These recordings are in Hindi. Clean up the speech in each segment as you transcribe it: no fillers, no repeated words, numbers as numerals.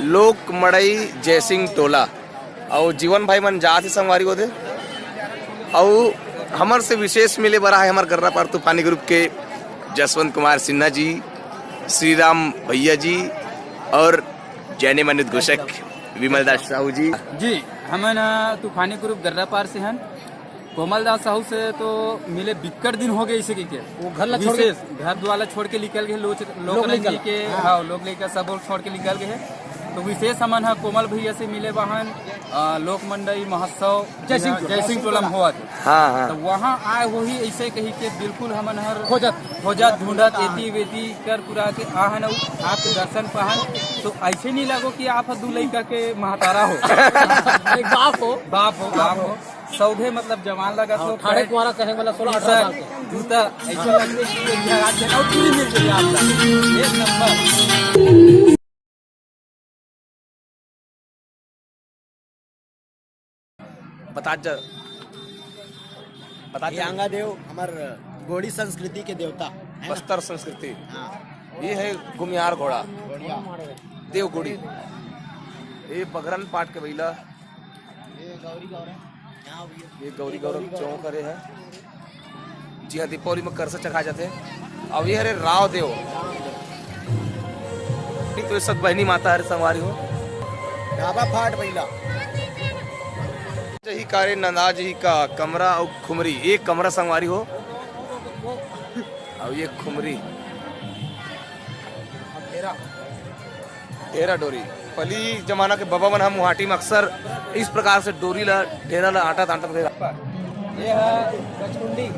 लोक मड़ई जयसिंह टोला और जीवन भाई मन जात ही संगवारी को दे और हमर से विशेष मिले बरा है हमार गर्रा पार तूफानी ग्रुप के जसवंत कुमार सिन्हा जी, श्री राम भैया जी और जैने मनित घोषक विमल दास साहू जी। हमें तूफानी ग्रुप गर्रा पार से हैं। कोमल दास साहू से तो मिले बिक्कट दिन हो गए इसे के वो घर द्वारा छोड़ के निकल गए लोग लेके हाँ लोग लेकर सब छोड़ के निकल गए। तो विशेष हमन है कोमल भैया से मिले वाहन लोक मंडई महोत्सव जयसिंह टोला में हुआ था। तो वहाँ आए वही ऐसे कही के बिल्कुल हमन हर खोजत ढूंढत एती वेती कर पूरा के आहन आप दर्शन पाहन। तो ऐसे नहीं लगो कि आप दू लड़का के महतारा हो बाप हो सौधे मतलब जवान लगा तो ठाड़े कुआरा कहे वाला 16-18 साल के जूता ऐसे लगते कि आज जनौ पूरी मिल गई आपका एक नंबर। बता यांगा देव हमार घोड़ी संस्कृति के देवता बस्तर संस्कृति ये है घुमियार घोड़ा देव घोड़ी ये बगरन पाट के बैला ये गौरी गौरव चौक करे है जी हाँ दीपावली में कर से चखा जाते हैं। अब ये हरे राव देव तो ये सब बहनी माता हरे संवारी हो ढाबा फाट बैला ही कारे नंदाज ही का कमरा और खुमरी एक कमरा संगवारी हो और ये खुमरी तेरा डोरी पहली जमाना के बाबा मन हम मुहाटी में अक्सर इस प्रकार से डोरी ला ढेरा ला आटा ये है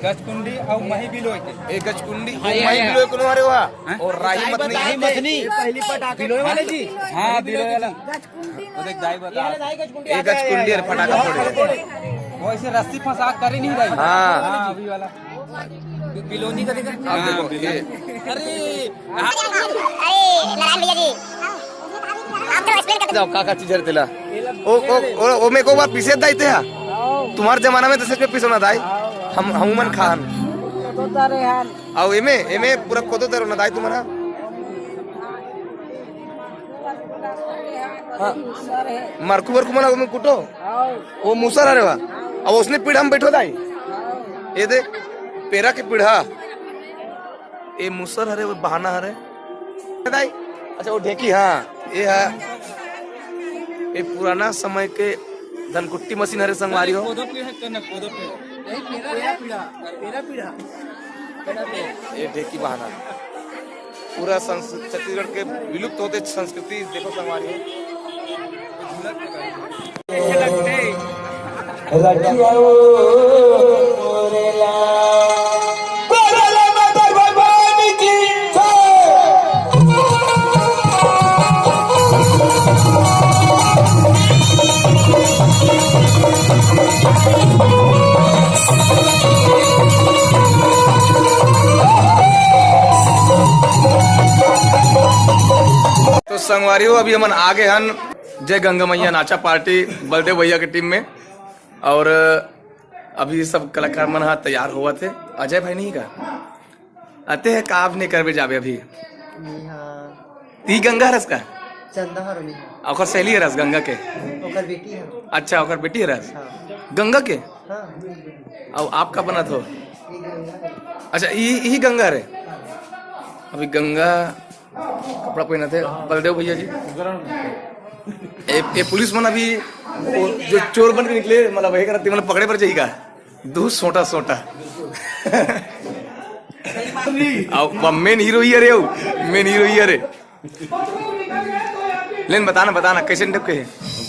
गजकुंडी और मही बिलोय के एक गजकुंडी मही बिलोय को हमारे वहां और राही मथनी पहली पटाखा बिलोय वाले जी हां बिलोय वाला वो देख दाई बता एक गजकुंडी और फटाका फोड़े वो ऐसे रस्सी फंसा कर ही नहीं रही। हां अभी वाला बिलोनी का देखा आप देखो ये अरे नारायण भैया जी आप तो एक्सप्लेन कर जाओ काका चीज तेला ओ मेरे को बार पीसे दाई थे तुम्हारे जमाना में दस पे पीसोना दाई हम मन खान तो तारे हाल आओ एमे पूरा कोदो दरो ना दाई तुम्हारा मारकू मारकू मना में कुटो वो मुसर अरे वा अब उसने पीढ़ा में बैठो दाई ये दे पेरा के पीढ़ा ये मुसर हरे वो बहाना हरे दाई। अच्छा वो ढेकी हाँ ये है ये पुराना समय के धनकुट्टी मशीन हरे संगवारी हो ये ढेकी बहाना पूरा छत्तीसगढ़ के विलुप्त होते संस्कृति देखो संगवारी तो संगवारी हो अभी हमन आगे हन जय गंगा मैया नाचा पार्टी बलदेव भैया की टीम में और अभी सब कलाकार मन तैयार हुआ थे। अजय भाई नहीं का आते हैं काब नहीं करवे जावे अभी ती गंगा रस का चंदा हरनी ओकर सहेली है रस गंगा के ओकर बेटी है। अच्छा ओकर बेटी है रस गंगा के हां अब आपका बना थो अच्छा यही गंगा रे अभी गंगा कपड़ा पहना थे बलदेव भैया जी ए पुलिस मन अभी जो चोर बन के निकले मतलब वही करती मतलब पकड़े पर जाएगा दू सोटा मेन हीरो ही अरे मेन हीरो ही अरे लेकिन बताना कैसे डब के है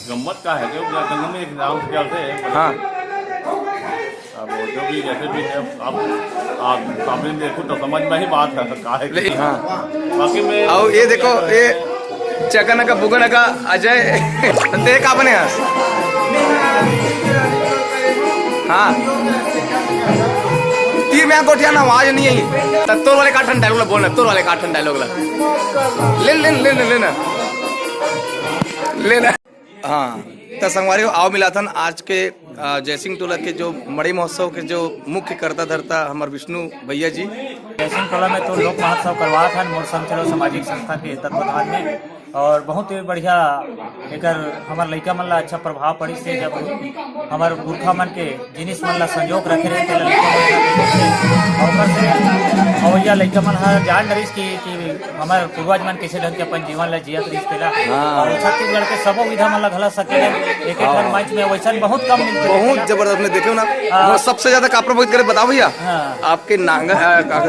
गम्मत का है जो गंगा में एक नाम क्या से हाँ अब जो भी जैसे भी है आप सामने देखो तो समझ में ही बात है हाँ बाकी में और ये देखो ये चकन का बुगन का अजय ते का बने हाँ तीर में कोठिया ना आवाज नहीं आई तोर वाले काठन डायलॉग बोलना तोर वाले काठन डायलॉग लेना हाँ तो संगवारी आओ मिलाथन आज के जयसिंह टोला के जो मड़ई महोत्सव के जो मुख्य करता धरता हमारे विष्णु भैया जी जयसिंह टोला में तो लोक महोत्सव करवा था मोरसम चलो सामाजिक संस्था के तत्वाधान में और बहुत ही बढ़िया एकर हमार लइका मन ला अच्छा प्रभाव पड़ी से जब हमार पुरखा मन के जिनिस मन ला संजोग रखे रहे तेला लइका मन से अवैया लइका मन हा जान रहीस कि हमार पूर्वज मन कैसे ढंग के अपन जीवन ला जियत रहीस तेला और छत्तीसगढ़ के सबो विधा मन ला घला सके एक मंच में वैसा बहुत कम मिलते बहुत जबरदस्त। में देखो ना वो सबसे ज्यादा का प्रभावित करे बताओ भैया। आपके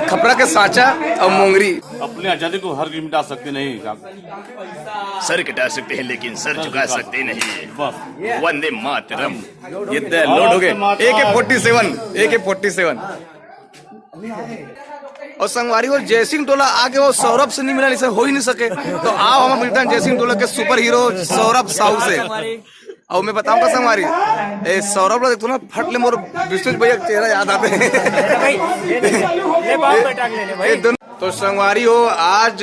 खपरा के साचा और मोंगरी अपने आजादी को हर कीमत मिटा सकते नहीं, सर कटा सकते हैं लेकिन सर झुका सकते नहीं। बस वंदे मातरम। ये लोड हो गए। AK-47 और संगवारी और जयसिंह टोला आगे वो सौरभ से नहीं मिला, इसे हो ही नहीं सके। तो आओ हम मिलते हैं जयसिंह टोला के सुपर हीरो सौरभ साहू से। और मैं बताऊंगा संगवारी सौरभ देखो ना फट ले मोर विष्णु भैया का चेहरा याद आते हैं। तो संगवारी हो आज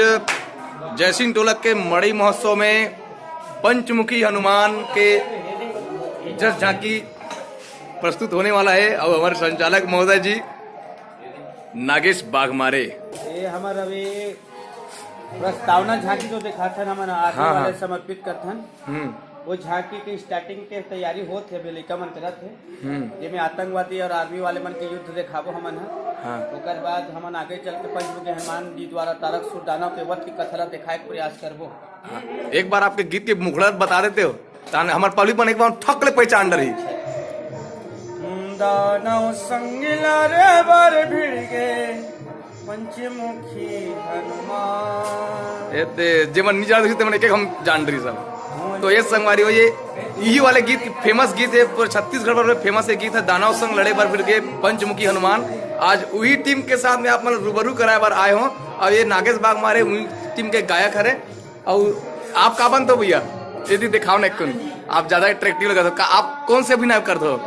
जयसिंह टोला के मड़ई महोत्सव में पंचमुखी हनुमान के जस झांकी प्रस्तुत होने वाला है। और हमारे संचालक महोदय जी नागेश बाघमारे ये हमारा अभी प्रस्तावना झांकी जो दिखा था हमारा आगे वाले समर्पित करथन वो झांकी की स्टार्टिंग के तैयारी होत है लइका मन करत है जेमे आतंकवादी और आर्मी वाले मन के युद्ध देखाबो हमन ओकर बाद हमन आगे चल के पंचमुखी हनुमान जी द्वारा तारक सुर दानव के वध की कथरा दिखाए के प्रयास करबो। एक बार आपके गीत के मुखड़ा बता देते हो ताने हमारे पब्लिक बन एक बार ठकले पहचान रही। दानव संगिला रे बर भिड़ गए पंचमुखी हनुमान ये जीवन नहीं जान रही एक हम जान रही सब। तो ये संगवारी हो ये यही वाले गीत फेमस गीत है पूरे छत्तीसगढ़ पर फेमस गीत है दानव संग लड़े बर फिर गए पंचमुखी हनुमान। आज वही टीम के साथ में आप मतलब रूबरू कराए बार आए हो और ये नागेश बाघमारे वही टीम के गायक हरे। और आप का बनते हो भैया यदि दिखाओ ना कौन आप ज्यादा अट्रैक्टिव लगा तो आप कौन से अभिनय करते हो?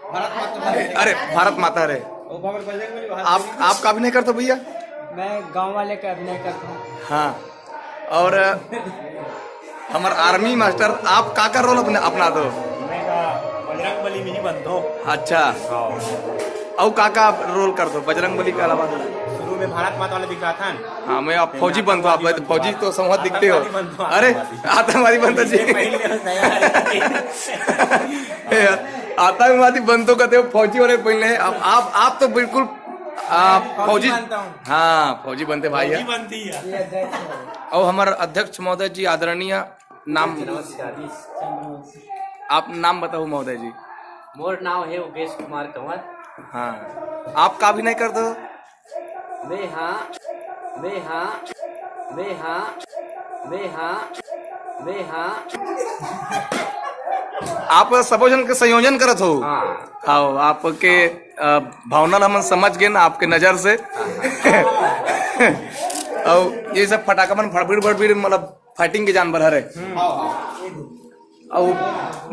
अरे भारत माता रे आप का अभिनय करते हो भैया? मैं गांव वाले का अभिनय करता हूँ। हाँ और हमार आर्मी मास्टर आप का रोल अपना दो? बजरंग बली में ही बनता हूँ। अच्छा और का रोल कर दो बजरंग बली के अलावा? शुरू में भारत माता वाले दिख रहा था। हाँ मैं आप फौजी बनता हूँ। आप फौजी तो संवाद दिखते हो। अरे आतंकवादी बनता जी आतंकवादी बनतो कहते हो फौजी वाले पहले आप तो बिल्कुल फौजी। हाँ फौजी बनते भाई है। और हमारे अध्यक्ष महोदय जी आदरणीय नाम आप नाम बताओ महोदय जी। मोर नाम है उगेश कुमार कंवर। हाँ आप का अभिनय कर दो? आप सबो जन के संयोजन करत हो। हाँ आपके भावना हम समझ गए ना आपके नजर से। और ये सब फटाका मन फड़बीड़ मतलब फाइटिंग के जानवर हरे। और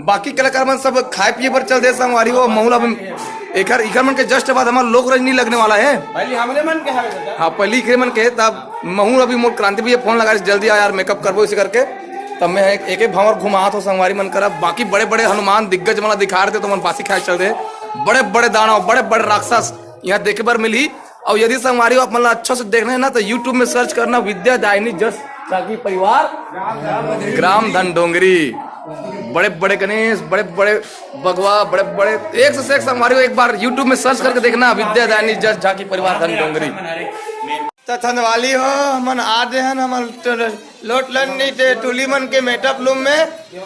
बाकी कलाकार मन सब खाए पिए पर चल दे संगवारी हो महूला इखर मन के जस्ट बाद हमारा लोक रजनी लगने वाला है। पहले हमरे मन के हाँ पहली इखरे मन के तब महूल अभी मोर क्रांति भैया फोन लगा जल्दी आ यार मेकअप करबो इसे करके तब मैं एक भावर घुमा तो संगवारी मन करा। बाकी बड़े बड़े हनुमान दिग्गज मला दिखा रहे थे तो मन पासी खाए चल दे बड़े बड़े दानव बड़े बड़े राक्षस यहाँ देखे बार मिली। और यदि संगवारी आप मतलब अच्छा से देखना है ना तो यूट्यूब में सर्च करना विद्या दायनी जस झांकी परिवार ग्राम धनडोंगरी। बड़े बड़े गणेश बड़े बड़े बगवा बड़े बड़े एक से एक संगवारी एक बार यूट्यूब में सर्च करके देखना विद्या दायनी जस झांकी परिवार धनडोंगरी। वाली हो मन आजे हन हम लोटलन नीचे टूली मन के मेटअप लूम में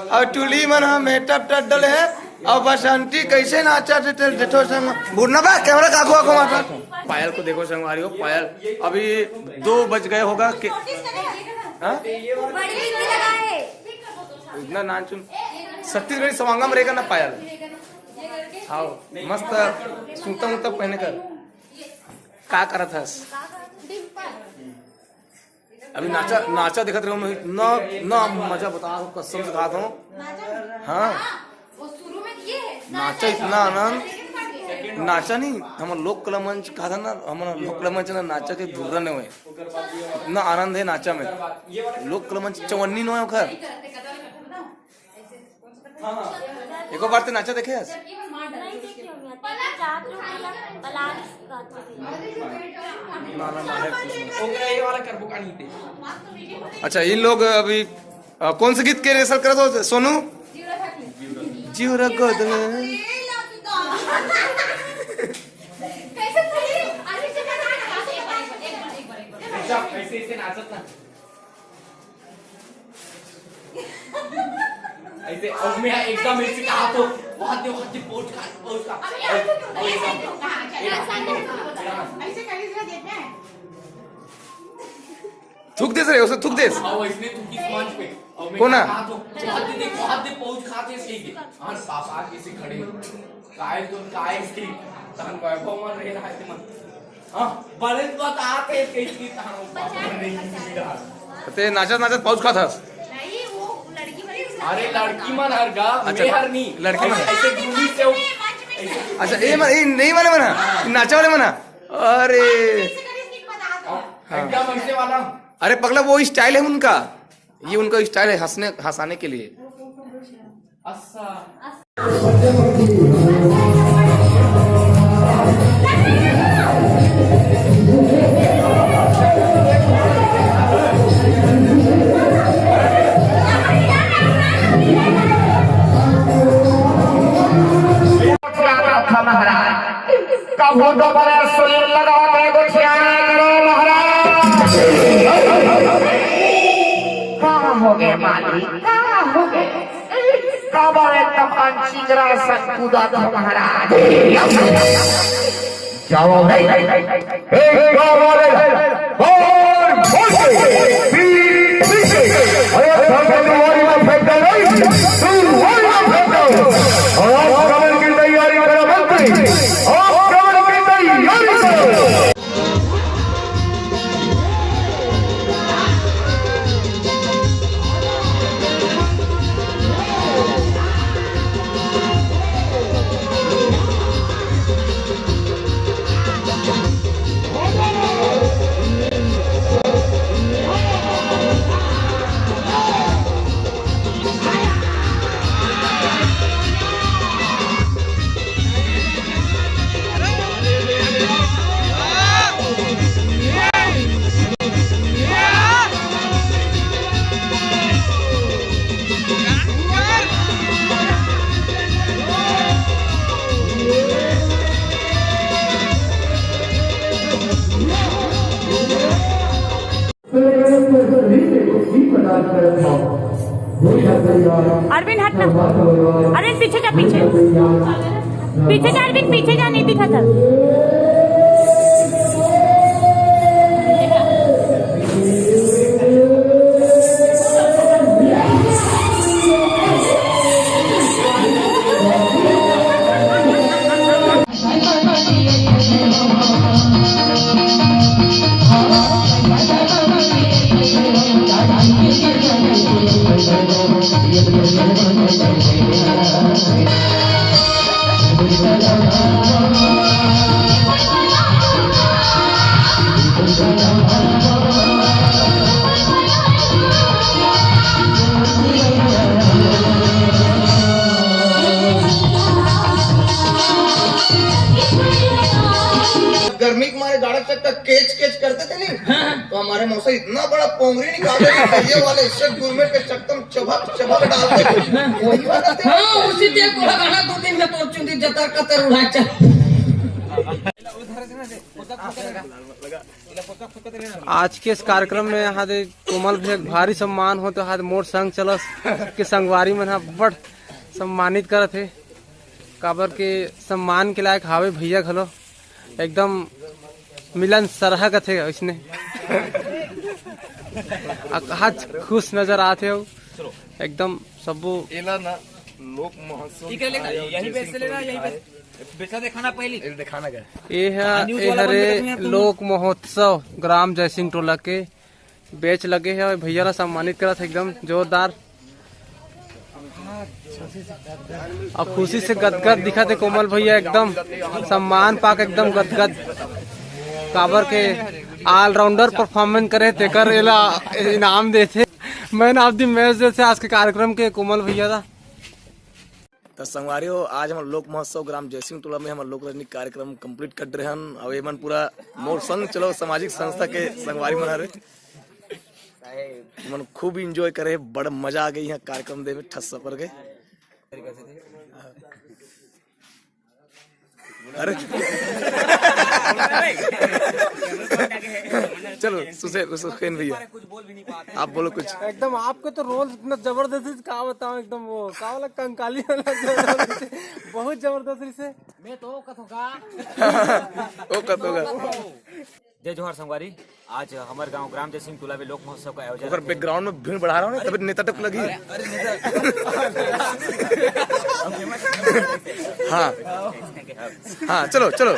और टूली मन हम मेटअप टडल है और बसंती कैसे नाचा देखो संग बुढ़ना बा कैमरा काकू आको माता पायल को देखो संगवारी हो। पायल अभी 2 बज गए होगा कि इतना नाचुन छत्तीसगढ़ी सवांगा में रहेगा ना पायल। हाँ मस्त सूता उता पहने कर का करत हस अभी नाचा दिखत रहे ना मजा बता कसम से खाता हूँ। हाँ नाचा इतना आनंद नाचा नहीं हम लोक कला मंच कहा था ना हमारा लोक कला मंच ना नाचा के धुर्रा नहीं हुए इतना आनंद है नाचा में। लोक कला मंच 54 नो है खैर एक बार तो नाचा देखे अच्छा इन लोग अभी कौन से गीत के रिहर्सल कर दो सोनू? जीवरा गोदन ऐसे अब मैं एकदम ऐसे कहा तो वहां दे पोस्ट का थूक दे सर उसे थूक दे और इसने तू किस मंच पे और मैं कोना? कहा तो वहां दे पोस्ट खाते सही के और पापा कैसे खड़े काय तो काय इसकी तहन वैभव मन रह रहा है मन हां बड़े बात आते कैसी तहन ते नाचत नाचत पाऊस खात हस. अरे लड़की मन हर गा अच्छा, मैं हर नहीं लड़की मन. ऐसे गुली से अच्छा ये नहीं माने म्हणा नाचा वाले म्हणा. अरे एकदम ऐसे वाला अरे पगला वो स्टाइल है उनका, ये उनका स्टाइल है हंसाने के लिए. कबू तो बड़े सुर लगा के गुछियाने करो महाराज. कहाँ हो गए माली, कहाँ हो गए? कबर एकदम अंचिगरा संकुदा था महाराज. क्या हो गई? एक कबर और पीछे अरे धर्मद्वारी में फेंक नहीं तू वही में फेंको और कबर की तैयारी करो मंत्री. अरविंद हटना. अरविंद पीछे जा, पीछे पीछे जा अरविंद, पीछे जा, नहीं दिखा था. गर्मी के मारे गाड़ा चक्का केच करते थे नहीं. तो हमारे मौसा इतना बड़ा पोंगरी निकालते थे ये वाले इससे गुरमेट के चक्कम चबक डालते थे. वही वाला थे. हाँ उसी देख को लगाना 2 दिन में तो चुंदी जता कतर उड़ा चल. आज के इस कार्यक्रम में यहाँ दे कोमल भी एक भारी सम्मान हो तो हाथ मोर संग चलस के संगवारी मन बड़ सम्मानित करत है. काबर के सम्मान के लायक हावे भैया घलो एकदम मिलन सरहा का थे इसने. हाथ खुश नजर आते हो एकदम सबो. लोक महोत्सव यही बेच लेना, यही बेचा दिखाना पहले दिखाना हरे लोक महोत्सव ग्राम जयसिंह टोला के बेच लगे है और भैया ला सम्मानित करा था एकदम जोरदार. अब खुशी से गदगद दिखा थे कोमल भैया एकदम सम्मान पाक एकदम गदगद. काबर के ऑलराउंडर परफॉर्मेंस करे थे कर इनाम देते. मैन ऑफ द मैच जैसे आज के कार्यक्रम के कोमल भैया था. तो संगवारियों आज हम लोक महोत्सव ग्राम जयसिंह टोला में हम लोक रजनी कार्यक्रम कंप्लीट कर रहे हैं। अब ये मन पूरा मोर संग चलो सामाजिक संस्था के संगवारी मना रहे मन खूब इंजॉय करे, बड़ा मजा आ गई यहाँ कार्यक्रम दे में ठस पर गए। अरे चलो सुसेन भैया आप बोलो कुछ। एकदम आपके तो रोल इतना जबरदस्ती का बताऊं, एकदम वो का वाला कंकाली वाला बहुत जबरदस्ती से मैं तो कथोगा। जय जोहार संगवारी। आज हमारे गांव ग्राम जयसिंह टोला में लोक महोत्सव का आयोजन। अगर बैकग्राउंड में भीड़ बढ़ा रहा हूँ तभी नेता टप लगी। हाँ हाँ चलो चलो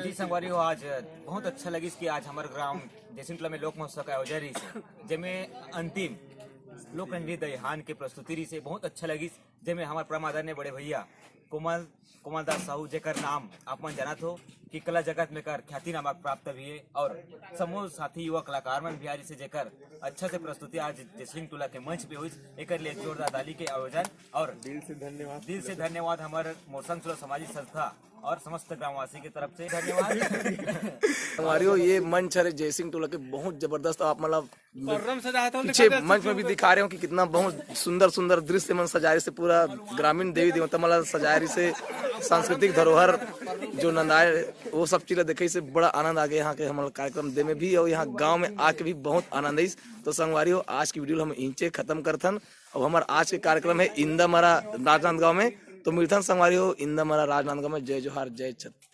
जी संगवारी हो, आज बहुत अच्छा लगी कि आज हमारे ग्राम जयसिंह टोला में लोक महोत्सव का आयोजन रही से जिसमें अंतिम लोक रंजित दहिहान के प्रस्तुति रही से बहुत अच्छा लगी, जिसमें हमारे परम आदरणीय बड़े भैया कोमल दास साहू जेकर नाम आप मन जानत हो कि कला जगत में कर ख्याति नामक प्राप्त भी है और समूह साथी युवा कलाकार मन भी से जेकर अच्छा से प्रस्तुति आज जयसिंह टोला के मंच पे हुई। एक लिए जोरदार ताली के आयोजन और दिल से धन्यवाद हमारे मोरसंग टोला सामाजिक संस्था और समस्त ग्रामवासी की तरफ से धन्यवाद। हमारी ये मंच है जयसिंह टोला के बहुत जबरदस्त। आप मतलब पीछे मंच में भी दिखा रहे हो कि कितना बहुत सुंदर सुंदर दृश्य मन सजाए से पूरा ग्रामीण देवी देवता मतलब सजाए से सांस्कृतिक धरोहर जो नंदाए वो सब चीजें देखे से बड़ा आनंद आ गया यहाँ के हमारे कार्यक्रम दे में भी और यहाँ गांव में आके भी बहुत आनंद आई। तो संगवारी आज की वीडियो हम इंचे खत्म करथन। अब हमारा आज के कार्यक्रम है इंदा मरा राजनांदगांव में। तो मिलथन संगवारी इंदा मरा राजनांदगांव में। जय जोहार जय छत्तीस।